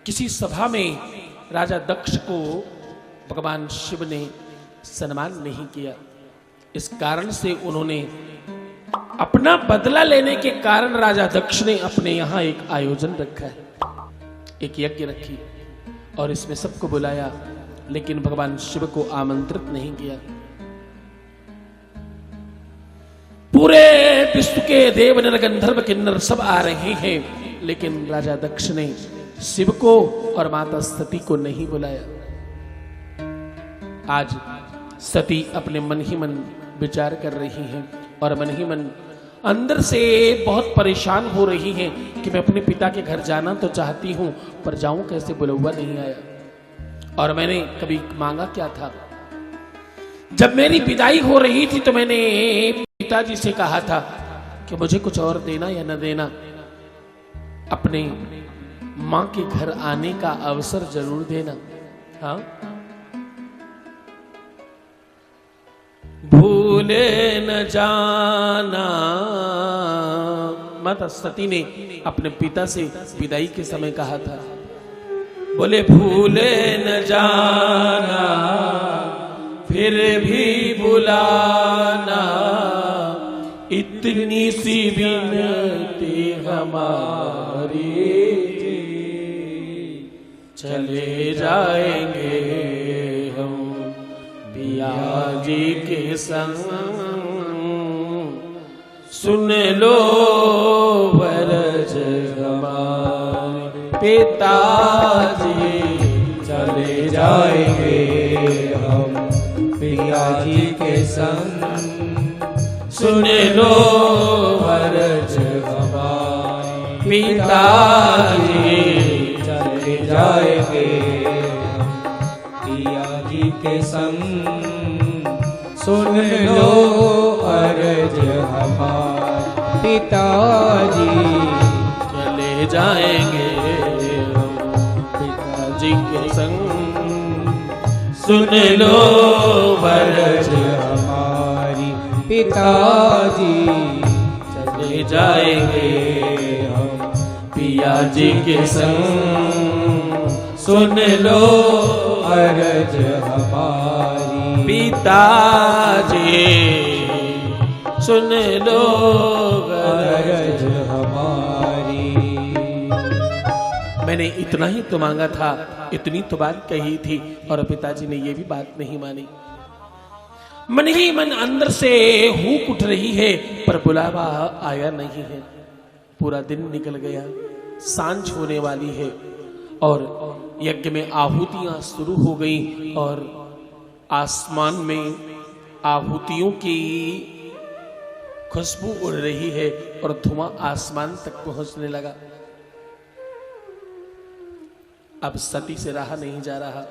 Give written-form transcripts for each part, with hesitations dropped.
किसी सभा में राजा दक्ष को भगवान शिव ने सम्मान नहीं किया। इस कारण से उन्होंने अपना बदला लेने के कारण राजा दक्ष ने अपने यहां एक आयोजन रखा है, एक यज्ञ रखी और इसमें सबको बुलाया, लेकिन भगवान शिव को आमंत्रित नहीं किया। पूरे विश्व के देव नर गंधर्व किन्नर सब आ रहे हैं, लेकिन राजा दक्ष ने शिव को और माता सती को नहीं बुलाया। आज सती अपने मन ही मन विचार कर रही हैं और मन ही मन अंदर से बहुत परेशान हो रही हैं कि मैं अपने पिता के घर जाना तो चाहती हूं, पर जाऊं कैसे, बुलौआ नहीं आया। और मैंने कभी मांगा क्या था, जब मेरी विदाई हो रही थी तो मैंने पिताजी से कहा था कि मुझे कुछ और देना या न देना, अपने मां के घर आने का अवसर जरूर देना। हाँ, भूले न जाना। माता सती ने अपने पिता से विदाई के समय कहा था, बोले भूले न जाना फिर भी बुलाना, इतनी सी विनती हमारी, चले जाएंगे हम पिया जी के संग, सुन लो वरज हमारे पिताजी, चले जाएंगे हम पिया जी के संग, सुन लो वरज हमारे पिताजी, चले जाएंगे पिया जी के संग, सुन लो अर्ज हमारे पिताजी, चले जाएंगे पिताजी के संग, सुन लो अर्ज हमारी पिताजी, चले जाएंगे हम पिया जी के संग, सुन लो अर्ज हमारी पिताजी, सुन लो अर्ज हमारी। मैंने इतना ही तो मांगा था, इतनी तो बात कही थी, और पिताजी ने ये भी बात नहीं मानी। मन ही मन अंदर से हूक उठ रही है, पर बुलावा आया नहीं है। पूरा दिन निकल गया, सांझ होने वाली है और यज्ञ में आहुतियां शुरू हो गई और आसमान में आहुतियों की खुशबू उड़ रही है और धुआं आसमान तक पहुंचने लगा। अब सती से रहा नहीं जा रहा।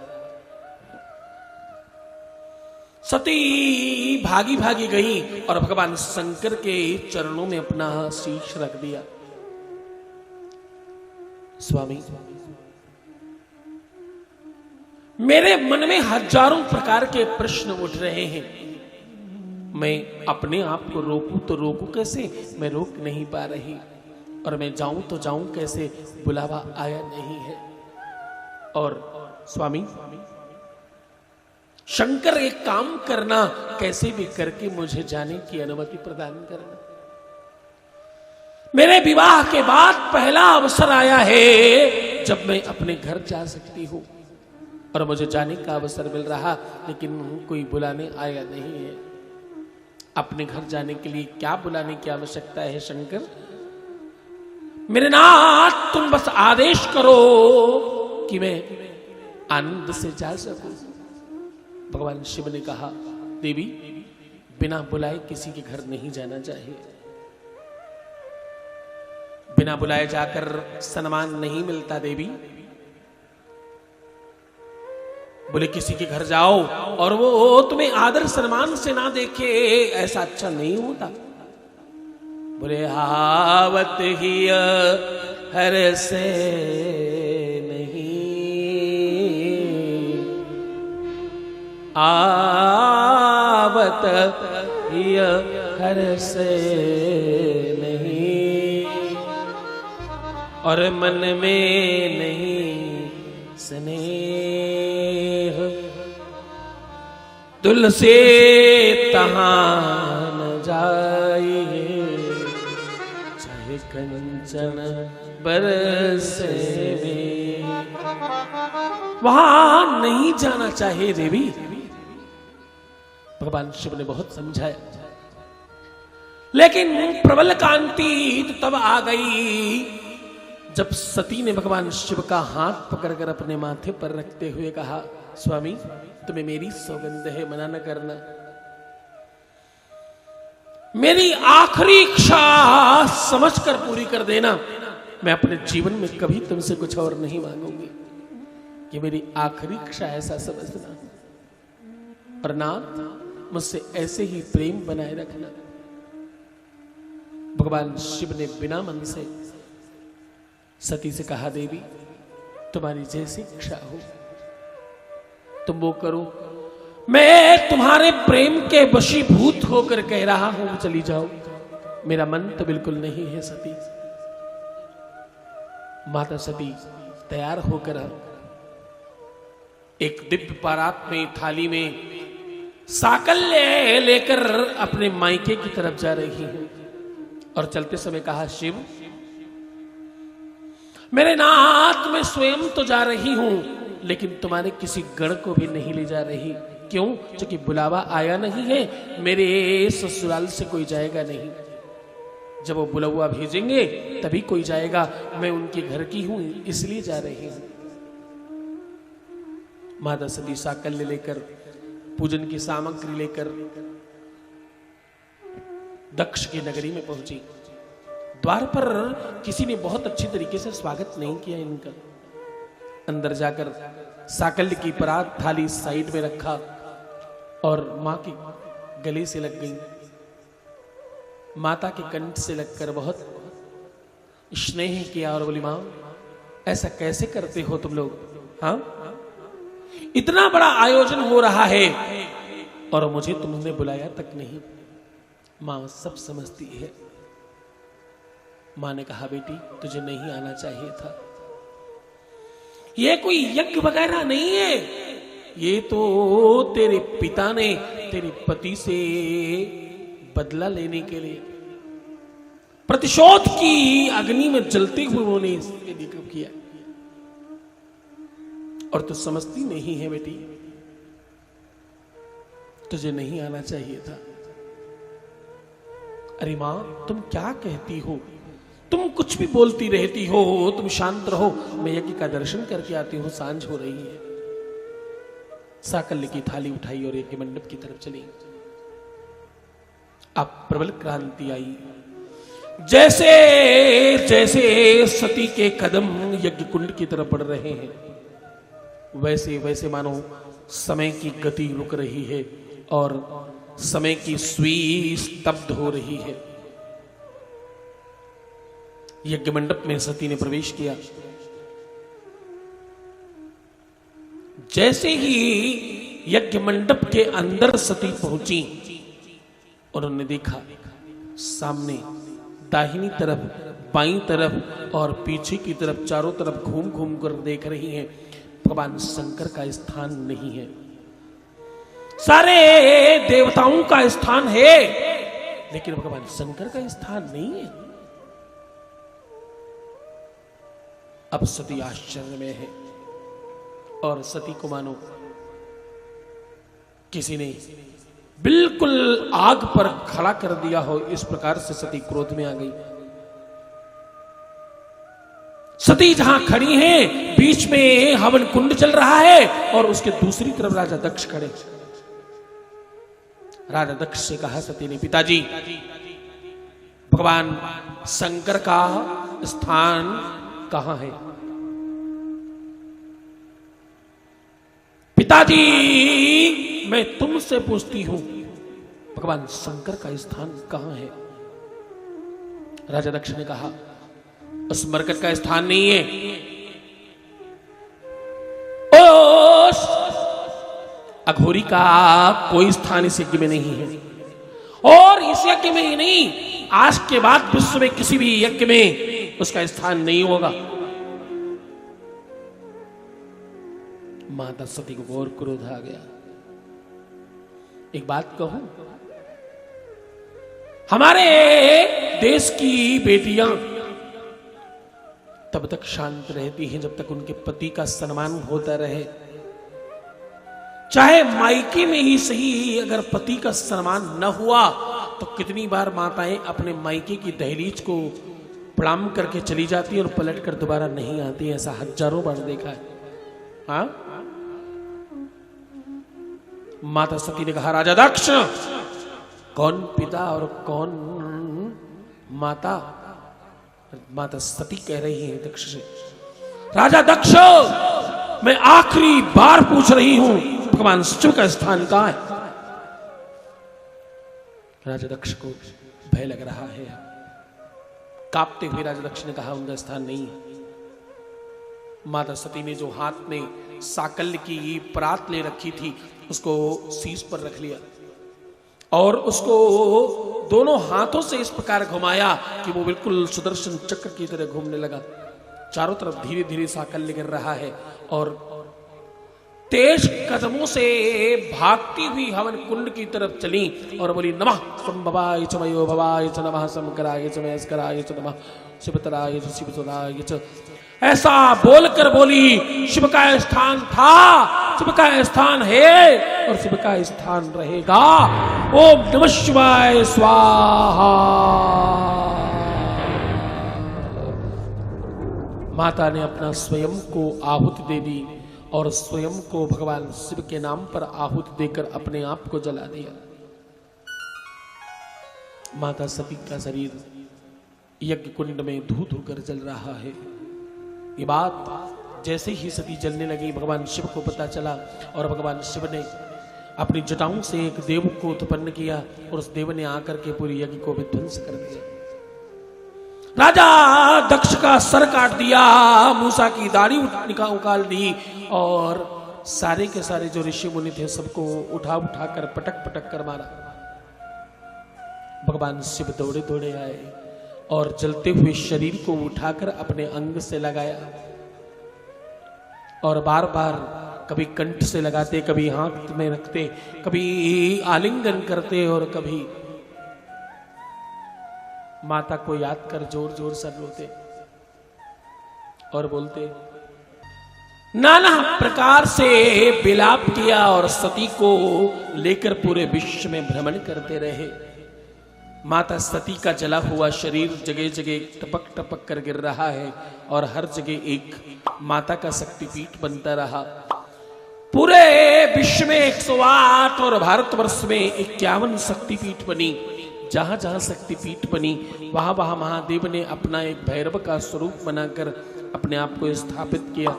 सती भागी भागी गई और भगवान शंकर के चरणों में अपना शीश रख दिया। स्वामी, मेरे मन में हजारों प्रकार के प्रश्न उठ रहे हैं। मैं अपने आप को रोकूं तो रोकूं कैसे, मैं रोक नहीं पा रही, और मैं जाऊं तो जाऊं कैसे, बुलावा आया नहीं है। और स्वामी, शंकर एक काम करना, कैसे भी करके मुझे जाने की अनुमति प्रदान करना। मेरे विवाह के बाद पहला अवसर आया है जब मैं अपने घर जा सकती हूं, और मुझे जाने का अवसर मिल रहा, लेकिन कोई बुलाने आया नहीं है। अपने घर जाने के लिए क्या बुलाने की आवश्यकता है शंकर? मेरे नाथ, तुम बस आदेश करो कि मैं आनंद से जा सकूं। भगवान शिव ने कहा, देवी, बिना बुलाए किसी के घर नहीं जाना चाहिए। बिना बुलाए जाकर सम्मान नहीं मिलता देवी। बोले किसी के घर जाओ और वो तुम्हें आदर सम्मान से ना देखे, ऐसा अच्छा नहीं होता। बोले आवत ही हर से नहीं, आवत ही हर से नहीं, और मन में नहीं स्नेह, तुलसे तहां न जाए, चाहे कंचन बरसे में। वहां नहीं जाना चाहिए देवी। भगवान शिव ने बहुत समझाया, लेकिन प्रबल कांति तब आ गई जब सती ने भगवान शिव का हाथ पकड़कर अपने माथे पर रखते हुए कहा, स्वामी तुम्हें मेरी सौगंध है, मना न करना। मेरी आखिरी इच्छा समझकर पूरी कर देना। मैं अपने जीवन में कभी तुमसे कुछ और नहीं मांगूंगी। ये मेरी आखिरी इच्छा, ऐसा समझना। और नाथ मुझसे ऐसे ही प्रेम बनाए रखना। भगवान शिव ने बिना मन से सती से कहा, देवी तुम्हारी जैसी इच्छा हो तुम वो करो। मैं तुम्हारे प्रेम के वशीभूत होकर कह रहा हूं चली जाओ। मेरा मन तो बिल्कुल नहीं है सती। माता सती तैयार होकर एक दिव्य परात में थाली में साकल्य लेकर अपने मायके की तरफ जा रही है। और चलते समय कहा, शिव मेरे नाथ मैं स्वयं तो जा रही हूं, लेकिन तुम्हारे किसी गण को भी नहीं ले जा रही। क्यों? क्योंकि बुलावा आया नहीं है। मेरे ससुराल से कोई जाएगा नहीं। जब वो बुलावा भेजेंगे तभी कोई जाएगा। मैं उनके घर की हूं, इसलिए जा रही हूं। माता सती साकल्य लेकर, पूजन की सामग्री लेकर दक्ष की नगरी में पहुंची। द्वार पर किसी ने बहुत अच्छी तरीके से स्वागत नहीं किया इनका। अंदर जाकर साकल्य की परात थाली साइड में रखा और मां के गले से लग गई। माता के कंठ से लगकर बहुत स्नेह किया और बोली, मां ऐसा कैसे करते हो तुम लोग? हाँ, इतना बड़ा आयोजन हो रहा है और मुझे तुमने बुलाया तक नहीं। मां सब समझती है। मां ने कहा, बेटी तुझे नहीं आना चाहिए था। ये कोई यज्ञ वगैरह नहीं है। ये तो तेरे पिता ने तेरे पति से बदला लेने के लिए, प्रतिशोध की अग्नि में जलते हुए उन्होंने इसके लिए किया। और तू समझती नहीं है बेटी, तुझे नहीं आना चाहिए था। अरे मां तुम क्या कहती हो? तुम कुछ भी बोलती रहती हो। तुम शांत रहो, मैं यज्ञ का दर्शन करके आती हूं। सांझ हो रही है। साकल्य की थाली उठाई और यज्ञ मंडप की तरफ चली। अब प्रबल क्रांति आई। जैसे जैसे सती के कदम यज्ञ कुंड की तरफ बढ़ रहे हैं, वैसे वैसे मानो समय की गति रुक रही है और समय की सुई स्तब्ध हो रही है। यज्ञ मंडप में सती ने प्रवेश किया। जैसे ही यज्ञ मंडप के अंदर सती पहुंची, उन्होंने देखा सामने दाहिनी तरफ, बाईं तरफ और पीछे की तरफ चारों तरफ घूम घूम कर देख रही हैं। भगवान शंकर का स्थान नहीं है। सारे देवताओं का स्थान है, लेकिन भगवान शंकर का स्थान नहीं है। अब सती आश्चर्य में है और सती को मानो किसी ने बिल्कुल आग पर खड़ा कर दिया हो, इस प्रकार से सती क्रोध में आ गई। सती जहां खड़ी हैं, बीच में हवन कुंड चल रहा है और उसके दूसरी तरफ राजा दक्ष खड़े। राजा दक्ष से कहा सती ने, पिताजी भगवान शंकर का स्थान कहां है? पिताजी मैं तुमसे पूछती हूं, भगवान शंकर का स्थान कहां है? राजा दक्ष ने कहा, उस मरकट का स्थान नहीं है। उस अघोरी का कोई स्थान इस यज्ञ में नहीं है, और इस यज्ञ में ही नहीं, आज के बाद विश्व में किसी भी यज्ञ में उसका स्थान नहीं होगा। माता सती को घोर क्रोध आ गया। एक बात कहूं, हमारे देश की बेटियां तब तक शांत रहती हैं जब तक उनके पति का सम्मान होता रहे। चाहे मायके में ही सही, अगर पति का सम्मान न हुआ तो कितनी बार माताएं अपने मायके की दहलीज को प्रणाम करके चली जाती है और पलट कर दोबारा नहीं आती। ऐसा हजारों बार देखा है। हाँ, माता सती ने कहा, राजा दक्ष, कौन पिता और कौन माता? माता सती कह रही है दक्ष से, राजा दक्ष, मैं आखिरी बार पूछ रही हूं, भगवान शिव का स्थान कहां है? राजा दक्ष को भय लग रहा है। कांपते हुए राजा दक्ष ने कहा, उनका स्थान नहीं है। माता सती ने जो हाथ में साकल्य की परात ले रखी थी उसको शीश पर रख लिया और उसको दोनों हाथों से इस प्रकार घुमाया कि वो बिल्कुल सुदर्शन चक्र की तरह घूमने लगा। चारों तरफ धीरे धीरे साकल्य गिर रहा है और तेज कदमों से भागती हुई हवन कुंड की तरफ चली और बोली, नमः संभवाय च मयो भवाय च, नमः शंकराय च महेश्वराय च, नमः शिवतराय च शिवसुदाय च। ऐसा बोलकर बोली, शिव का स्थान था, शिव का स्थान है और शिव का स्थान रहेगा। ओम नमः शिवाय स्वाहा। माता ने अपना स्वयं को आहुति दे दी और स्वयं को भगवान शिव के नाम पर आहुति देकर अपने आप को जला दिया। माता सती का शरीर यज्ञ कुंड में धू धू कर जल रहा है। ये बात जैसे ही सती जलने लगी, भगवान शिव को पता चला और भगवान शिव ने अपनी जटाओं से एक देव को उत्पन्न किया और उस देव ने आकर के पूरी यज्ञ को विध्वंस कर दिया। राजा दक्ष का सर काट दिया, मूसा की दाढ़ी उकाल दी और सारे के सारे जो ऋषि मुनि थे सबको उठा उठा कर पटक पटक कर मारा। भगवान शिव दौड़े दौड़े आए और जलते हुए शरीर को उठाकर अपने अंग से लगाया और बार बार कभी कंठ से लगाते, कभी हाथ में रखते, कभी आलिंगन करते और कभी माता को याद कर जोर जोर से रोते और बोलते। नाना प्रकार से विलाप किया और सती को लेकर पूरे विश्व में भ्रमण करते रहे। माता सती का जला हुआ शरीर जगह जगह टपक टपक कर गिर रहा है और हर जगह एक माता का शक्तिपीठ बनता रहा। पूरे विश्व में 108 और भारतवर्ष में 51 शक्तिपीठ बनी। जहां जहां शक्तिपीठ बनी वहां वहां महादेव ने अपना एक भैरव का स्वरूप बनाकर अपने आप को स्थापित किया।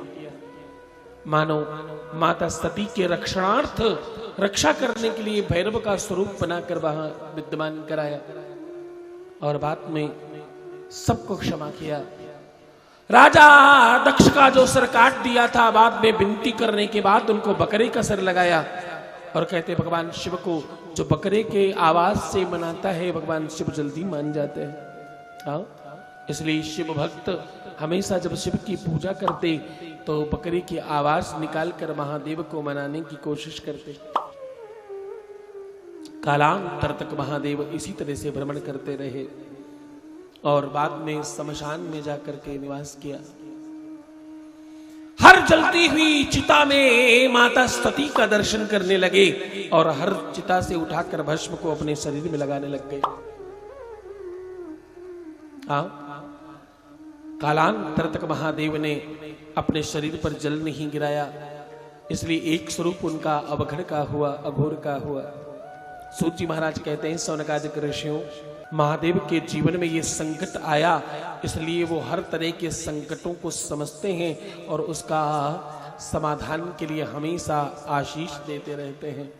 मानो माता सती के रक्षणार्थ, रक्षा करने के लिए भैरव का स्वरूप बनाकर वहां विद्यमान कराया और बाद में सबको क्षमा किया। राजा दक्ष का जो सर काट दिया था, बाद में विनती करने के बाद उनको बकरे का सर लगाया और कहते भगवान शिव को जो बकरे के आवाज से मनाता है भगवान शिव जल्दी मान जाते हैं। हाँ, इसलिए शिव भक्त हमेशा जब शिव की पूजा करते तो बकरे की आवाज निकालकर महादेव को मनाने की कोशिश करते। कालांतर तक महादेव इसी तरह से भ्रमण करते रहे और बाद में शमशान में जाकर के निवास किया। हर जलती हुई चिता में माता सती का दर्शन करने लगे और हर चिता से उठाकर भस्म को अपने शरीर में लगाने लग गए। कालांतर तक महादेव ने अपने शरीर पर जल नहीं गिराया, इसलिए एक स्वरूप उनका अवघड़ का हुआ, अघोर का हुआ। सूत जी महाराज कहते हैं, सौनकादिक ऋषियों, महादेव के जीवन में ये संकट आया इसलिए वो हर तरह के संकटों को समझते हैं और उसका समाधान के लिए हमेशा आशीष देते रहते हैं।